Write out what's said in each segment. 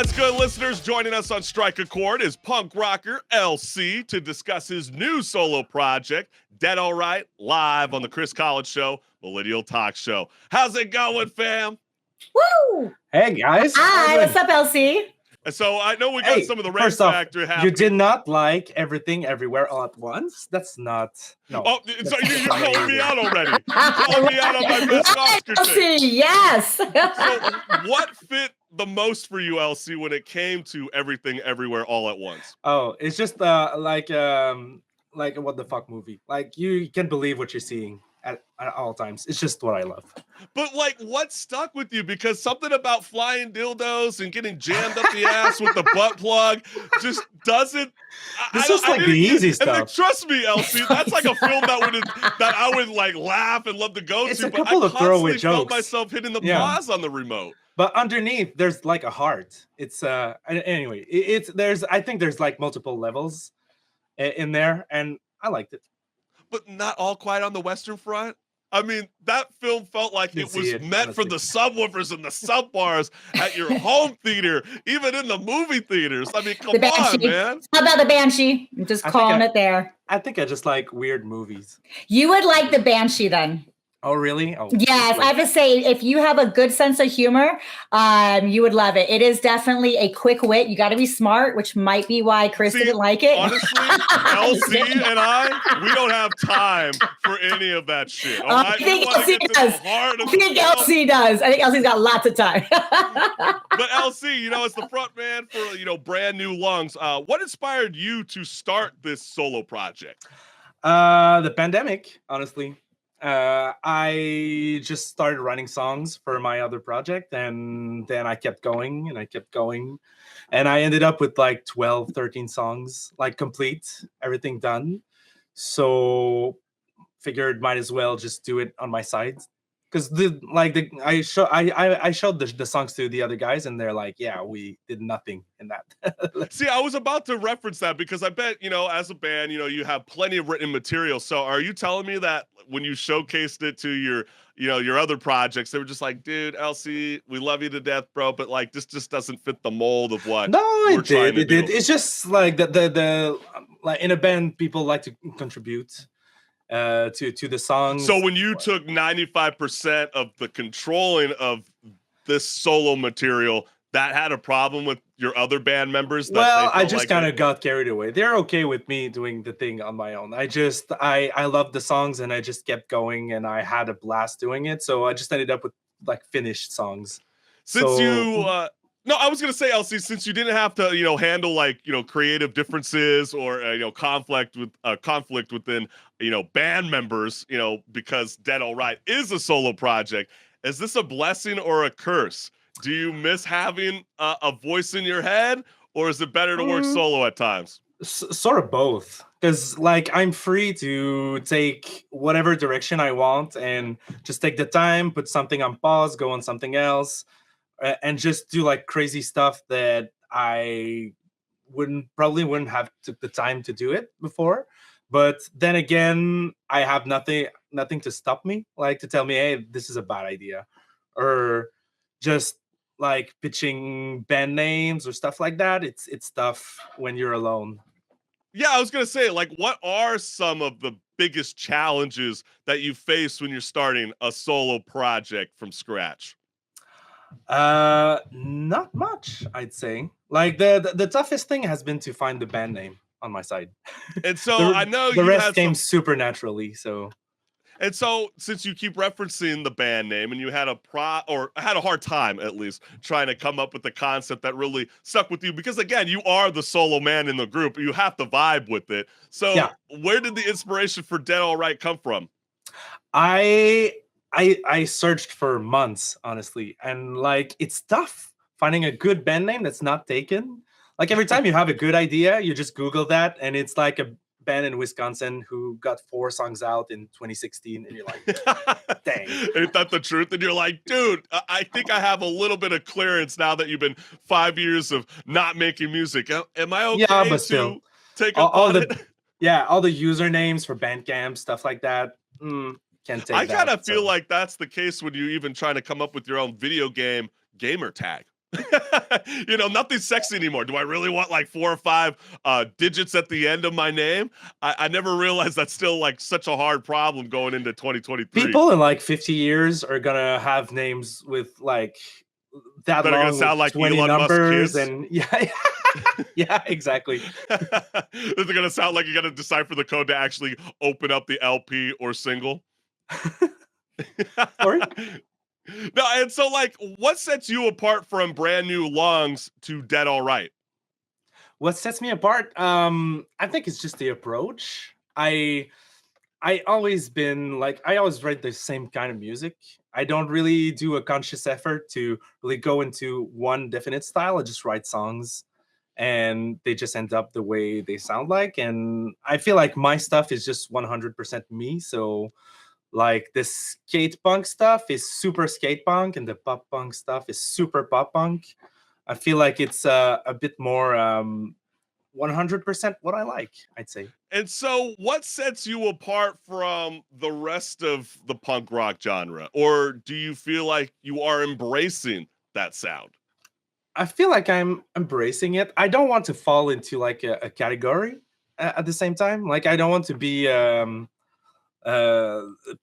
What's good, listeners? Joining us on Strike a Chord is punk rocker LC to discuss his new solo project, Dead All Right, live on the Chris College Show, Millennial Talk Show. How's it going, fam? Woo! Hey, guys. Hi, what's up, LC? And so I know we got some of the Rain Factor happening. You did not like Everything Everywhere All at Once? That's not... No. Oh, so you're calling me out already. You're calling me out on my best Oscar LC, yes. So what fit the most for you, LC, when it came to Everything Everywhere All at Once? Oh, it's just like a what the fuck movie. Like, you can't believe what you're seeing at all times. It's just what I love. But like, what stuck with you? Because something about flying dildos and getting jammed up the ass with the butt plug just doesn't. This is like the easy stuff. Like, trust me, LC, that's like a film that I would like laugh and love to go it's to. A but couple I of throwaway constantly felt jokes. myself hitting the pause on the remote. But underneath, there's like a heart. It's anyway. I think there's like multiple levels in there, and I liked it. But not all quite on the Western Front. I mean, that film felt like it was meant for the subwoofers and the sub bars at your home theater, even in the movie theaters. I mean, come on, man. How about the Banshee? I'm just calling it there. I think I just like weird movies. You would like the Banshee then. Oh, really? Oh, yes, I have to say, if you have a good sense of humor, you would love it. It is definitely a quick wit. You got to be smart, which might be why Chris didn't like it. Honestly, LC and we don't have time for any of that shit. I think LC does. I think LC's got lots of time. But LC, as the front man for, Brand New Lungs, what inspired you to start this solo project? The pandemic, honestly. I just started writing songs for my other project, and then I kept going and I ended up with like 12, 13 songs, like complete, everything done. So figured might as well just do it on my side. Because I showed the songs to the other guys, and they're like, yeah, we did nothing in that. See, I was about to reference that because I bet, as a band, you have plenty of written material. So are you telling me that when you showcased it to your other projects, they were just like, dude, LC, we love you to death, bro, but like this just doesn't fit the mold of what it did. It's just like the like in a band, people like to contribute to the songs. So when you took 95% of the controlling of this solo material, that had a problem with your other band members? Well, I just kind of got carried away. They're okay with me doing the thing on my own. I love the songs, and I just kept going, and I had a blast doing it. So I just ended up with like finished songs. No, I was gonna say, LC, since you didn't have to, handle like, creative differences or conflict within, band members, because Dead All Right is a solo project. Is this a blessing or a curse? Do you miss having a voice in your head, or is it better to work solo at times? Sort of both, because like I'm free to take whatever direction I want and just take the time, put something on pause, go on something else. And just do like crazy stuff that I probably wouldn't have took the time to do it before. But then again, I have nothing to stop me, like to tell me, hey, this is a bad idea, or just like pitching band names or stuff like that. It's tough when you're alone. Yeah, I was gonna say, like, what are some of the biggest challenges that you face when you're starting a solo project from scratch? Not much, I'd say. Like the toughest thing has been to find the band name on my side. And so I know the rest came super naturally. And so since you keep referencing the band name, and you had a hard time at least trying to come up with the concept that really stuck with you, because again, you are the solo man in the group, you have to vibe with it. So where did the inspiration for Dead All Right come from? I searched for months, honestly, and like it's tough finding a good band name that's not taken. Like every time you have a good idea, you just Google that, and it's like a band in Wisconsin who got 4 songs out in 2016, and you're like, dang. Ain't that the truth? And you're like, dude, I think I have a little bit of clearance now that you've been 5 years of not making music. Am I okay but still, to take up on it? Yeah, all the usernames for Bandcamp, stuff like that. Can't take I kind of feel like that's the case when you even trying to come up with your own video game gamer tag. Nothing's sexy anymore. Do I really want like 4 or 5 digits at the end of my name? I never realized that's still like such a hard problem going into 2023. People in like 50 years are gonna have names with like that That are gonna long sound with like 20 Elon Musk numbers, kids. and yeah, exactly. They're gonna sound like you gotta decipher the code to actually open up the LP or single. Sorry? No, and so like, what sets you apart from Brand New Lungs to Dead All Right? What sets me apart? I think it's just the approach. I always been like I always write the same kind of music. I don't really do a conscious effort to really go into one definite style. I just write songs and they just end up the way they sound like. And I feel like my stuff is just 100% me. So like the skate punk stuff is super skate punk and the pop punk stuff is super pop punk. I feel like it's a bit more 100% what I like, I'd say. And so, what sets you apart from the rest of the punk rock genre? Or do you feel like you are embracing that sound? I feel like I'm embracing it. I don't want to fall into like a category at the same time. Like I don't want to be uh,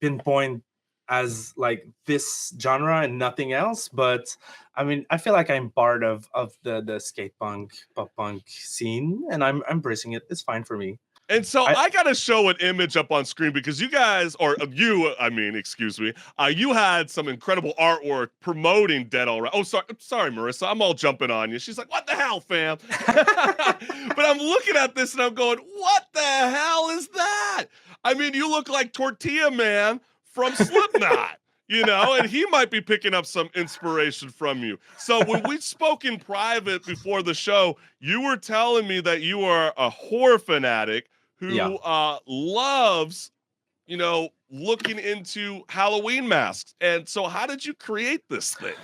pinpoint as like this genre and nothing else. But I mean, I feel like I'm part of the skate punk, pop punk scene, and I'm embracing it. It's fine for me. And so I I got to show an image up on screen because you guys, or you, I mean, excuse me, you had some incredible artwork promoting Dead All Right. Oh, sorry, Marissa, I'm all jumping on you. She's like, "What the hell, fam?" But I'm looking at this and I'm going, "What the hell is that?" I mean, you look like Tortilla Man from Slipknot. And he might be picking up some inspiration from you. So when we spoke in private before the show, you were telling me that you are a horror fanatic Yeah. who loves, looking into Halloween masks. And so how did you create this thing?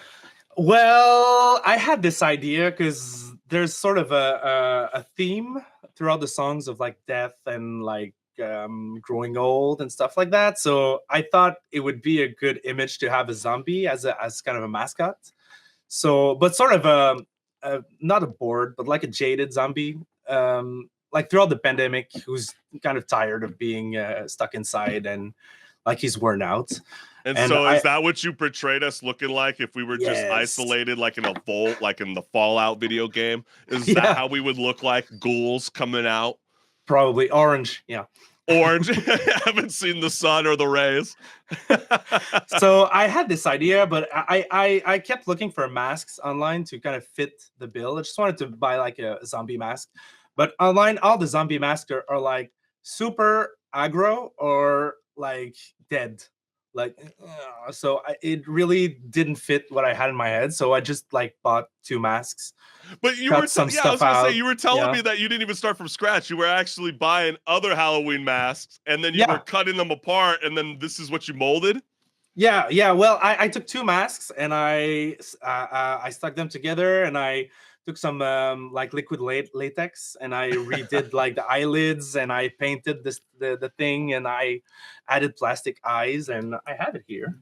Well, I had this idea because there's sort of a theme throughout the songs of like death and like growing old and stuff like that. So I thought it would be a good image to have a zombie as kind of a mascot. So, but sort of not a bored, but like a jaded zombie. Like throughout the pandemic, who's kind of tired of being stuck inside and like he's worn out. And And so is that what you portrayed us looking like if we were just Yes. isolated like in a vault, like in the Fallout video game? Is Yeah. that how we would look like, ghouls coming out? Probably orange, yeah. Orange. Haven't seen the sun or the rays. So I had this idea, but I kept looking for masks online to kind of fit the bill. I just wanted to buy like a zombie mask, but online all the zombie masks are like super aggro or like dead. Like so it really didn't fit what I had in my head. So I just like bought 2 masks. But you Cut were, some yeah, I was stuff gonna say out, you were telling yeah. me that you didn't even start from scratch. You were actually buying other Halloween masks, and then you Yeah. were cutting them apart, and then this is what you molded. Yeah. Well, I took 2 masks and I stuck them together and I took some like liquid latex and I redid like the eyelids and I painted the thing and I added plastic eyes and I have it here.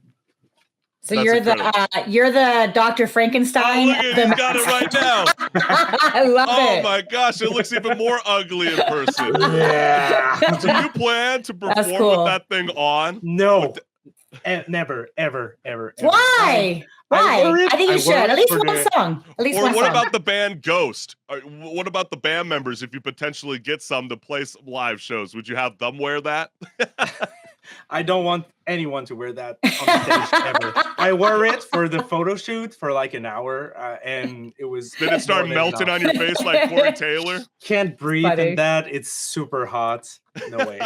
So That's incredible. you're the Dr. Frankenstein. Oh, look at he's got it right now. I love Oh it. my gosh, it looks even more ugly in person. Yeah. Do you plan to perform cool. with that thing on? No. Never, ever. Why? Why? wore it- I think you I should. wore it At least for one the- song. At least Or one what song. about the band Ghost? Or what about the band members? If you potentially get some to play some live shows, would you have them wear that? I don't want anyone to wear that on the stage ever. I wore it for the photo shoot for like an hour, and it was. Did it start more than melting enough. on your face like Corey Taylor? Can't breathe funny. in that. It's super hot. No way.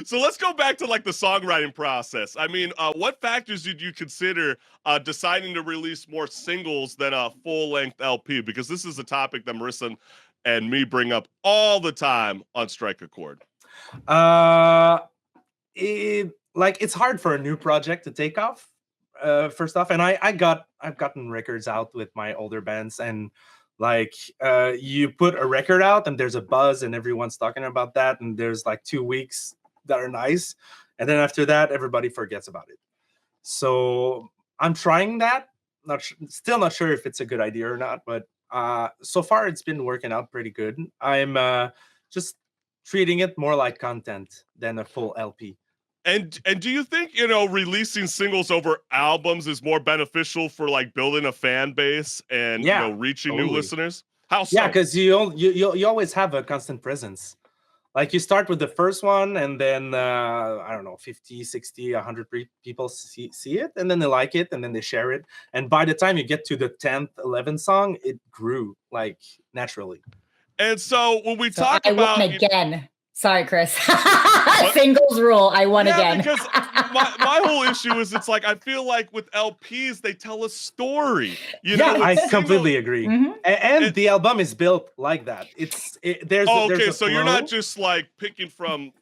So let's go back to like the songwriting process. I mean, what factors did you consider deciding to release more singles than a full-length LP? Because this is a topic that Marissa and me bring up all the time on Strike a Chord. It's hard for a new project to take off. First off, and I've gotten records out with my older bands, and like you put a record out and there's a buzz and everyone's talking about that, and there's like 2 weeks that are nice, and then after that everybody forgets about it. So I'm trying that, still not sure if it's a good idea or not, but so far it's been working out pretty good. I'm just treating it more like content than a full LP. And do you think, releasing singles over albums is more beneficial for like building a fan base and reaching new listeners? How so? Yeah, because you always have a constant presence. Like you start with the first one, and then I don't know, 50, 60, 100 people see it, and then they like it, and then they share it. And by the time you get to the 10th, 11th song, it grew like naturally. And so when we talk about won again. Sorry, Chris. Singles rule. I won again. Because my whole issue is it's like I feel like with LPs they tell a story. I completely agree. Mm-hmm. And the album is built like that. There's a so you're not just like picking from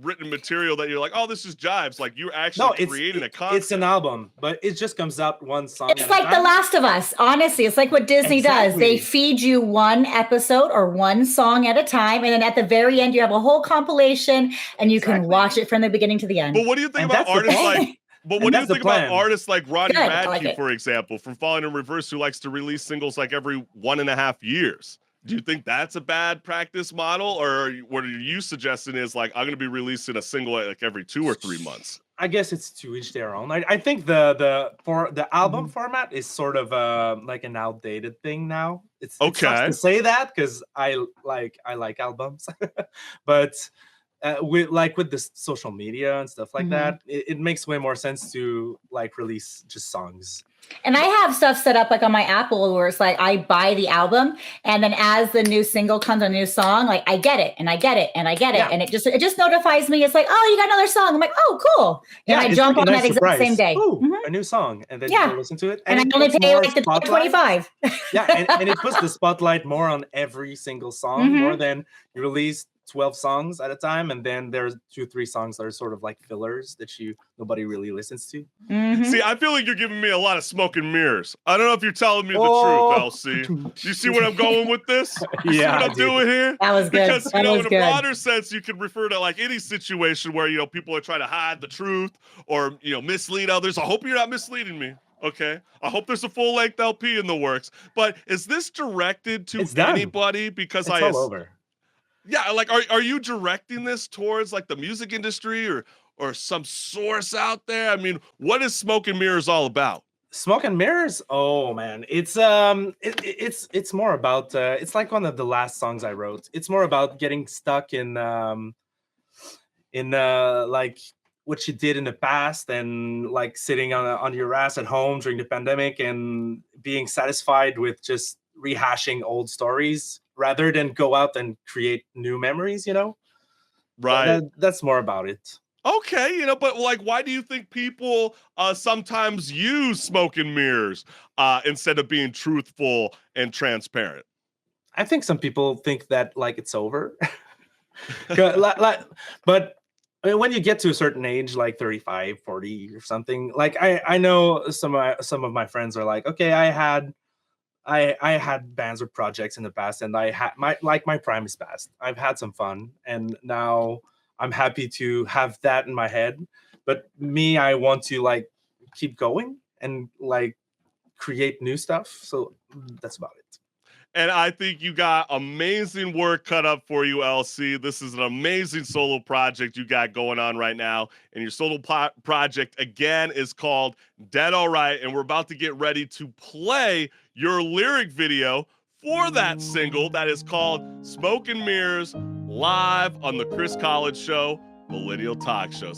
written material that you're like, oh, this is jives. Like you're actually creating a concept. It's an album, but it just comes out one song. It's like The Last of Us. Honestly, it's like what Disney does. They feed you one episode or one song at a time, and then at the very end, you have a whole compilation, and you can watch it from the beginning to the end. But what do you think about artists like? But what do you think about artists like Ronnie Radke, for example, from Falling in Reverse, who likes to release singles like every 1.5 years? Do you think that's a bad practice model, or what are you suggesting is like I'm going to be releasing a single like every 2 or 3 months? I guess it's to each their own. I think the album format is sort of like an outdated thing now. It's tough to say that because I like albums, but with the social media and stuff like that, it makes way more sense to like release just songs. And I have stuff set up like on my Apple where it's like I buy the album, and then as the new single comes, a new song, like I get it and I get it and I get it, and it just notifies me. It's like, oh, you got another song. I'm like, oh, cool. And I jump on that exact same day. Ooh, a new song, and then you listen to it, and I only pay like the $25. and it puts the spotlight more on every single song, more than you release 12 songs at a time, and then there's 2-3 songs that are sort of like fillers that nobody really listens to. See, I feel like you're giving me a lot of smoke and mirrors. I don't know if you're telling me the truth, LC. You see where I'm going with this? You see what I'm doing here? That was good. Because in a broader sense, you can refer to like any situation where people are trying to hide the truth or mislead others. I hope you're not misleading me. Okay, I hope there's a full-length LP in the works. But is this directed to anybody? Because it's all over. Yeah, like are you directing this towards like the music industry or some source out there? I mean, what is Smoke and Mirrors all about? Smoke and Mirrors? Oh man, it's more about it's like one of the last songs I wrote. It's more about getting stuck in like what you did in the past and like sitting on your ass at home during the pandemic and being satisfied with just rehashing old stories rather than go out and create new memories, Right. That's more about it. Okay, but like, why do you think people sometimes use smoke and mirrors instead of being truthful and transparent? I think some people think that like it's over. But I mean, when you get to a certain age, like 35, 40 or something, like I know some of my friends are like, okay, I had bands or projects in the past, and I had my prime is past. I've had some fun, and now I'm happy to have that in my head. But me, I want to like keep going and like create new stuff. So that's about it. And I think you got amazing work cut up for you, LC. This is an amazing solo project you got going on right now. And your solo project, again, is called Dead All Right. And we're about to get ready to play your lyric video for that single that is called Smoke and Mirrors, live on the Chris College Show, Millennial Talk Show.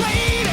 Waiting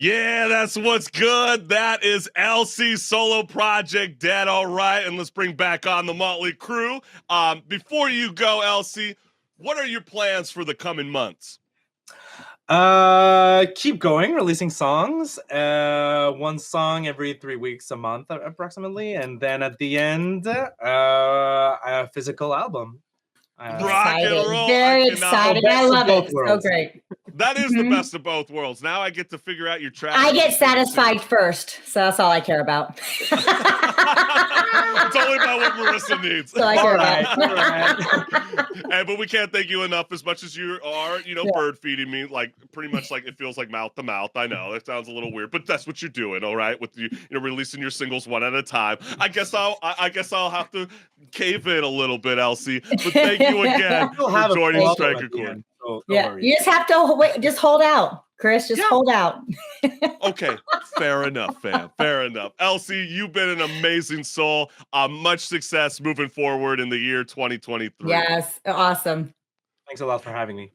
Yeah, that's what's good. That is LC's solo project, Dead All Right. And let's bring back on the Motley Crew. Before you go, LC, what are your plans for the coming months? Keep going, releasing songs. One song every 3 weeks, a month, approximately, and then at the end, a physical album. Rock and Exciting. roll. Very I cannot- exciting. best I of love both it. So worlds. great. That is the Mhm. best of both worlds. Now I get to figure out your track. I get satisfied first, so that's all I care about. It's only about what Marissa needs. So I All care right, about. all right. But we can't thank you enough. As much as you are, Yeah. bird feeding me, like pretty much like it feels like mouth to mouth. I know it sounds a little weird, but that's what you're doing, all right? With you releasing your singles one at a time. I guess I'll have to cave in a little bit, Elsie. But thank you again We'll for have a joining follow-up Strike at a the Chord. end, so don't Yeah, worry. you just have to wait. Just hold out, Chris. Just Yeah. hold out. Okay, fair enough, fam. Fair enough. Elsie, you've been an amazing soul. Much success moving forward in the year 2023. Yes, awesome. Thanks a lot for having me.